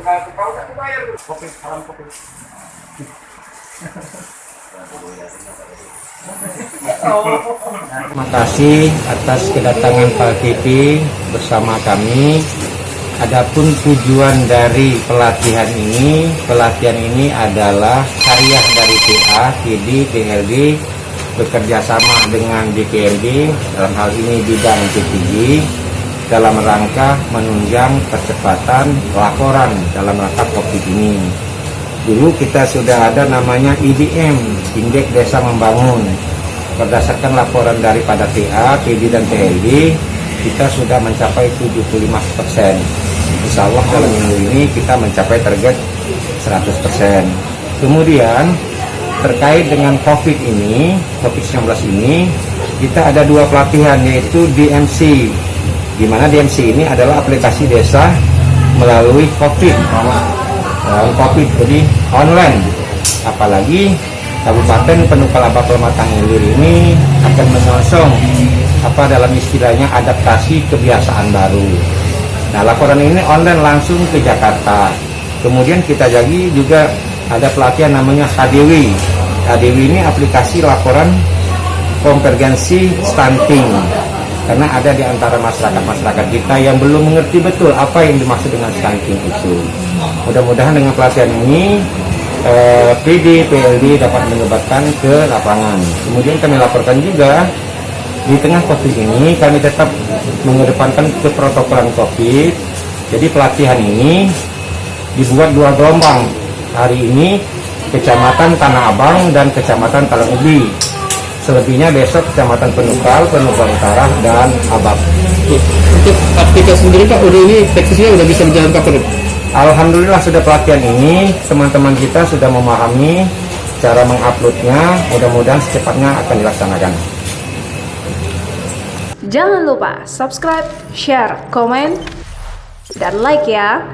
Terima kasih atas kedatangan Pak Titi bersama kami. Adapun tujuan dari pelatihan ini adalah karya dari TA, PD, PLD bekerja sama dengan DPRD dalam hal ini bidang P3 dalam rangka menunjang percepatan laporan dalam rangka COVID ini. Dulu kita sudah ada namanya IDM, Indeks Desa Membangun. Berdasarkan laporan daripada TA, PD, dan PLD, kita sudah mencapai 75%. Insya Allah dalam minggu ini kita mencapai target 100%. Kemudian terkait dengan COVID-19 ini, kita ada 2 pelatihan, yaitu DMC, di mana DMC ini adalah aplikasi desa melalui COVID, jadi online. Apalagi Kabupaten Penuh Kalaba Pematang Ilir ini akan menyosong dalam istilahnya adaptasi kebiasaan baru. Nah, laporan ini online langsung ke Jakarta. Kemudian kita juga ada pelatihan namanya HDW. HDW ini aplikasi laporan konvergensi stunting. Karena ada di antara masyarakat kita yang belum mengerti betul apa yang dimaksud dengan stunting itu. Mudah-mudahan dengan pelatihan ini PD, PLD dapat menyebarkan ke lapangan. Kemudian kami laporkan juga di tengah COVID ini kami tetap mengedepankan keprotokolan COVID. Jadi pelatihan ini dibuat 2 gelombang. Hari ini Kecamatan Tanah Abang dan Kecamatan Talang Ubi. Selebihnya besok Kecamatan Penukal, Penukal Utara, dan Abab. Untuk aplikasi sendiri Pak, ini teknisnya udah bisa berjalan kapan? Alhamdulillah sudah pelatihan ini, teman-teman kita sudah memahami cara menguploadnya. Mudah-mudahan secepatnya akan dilaksanakan. Jangan lupa subscribe, share, komen, dan like ya.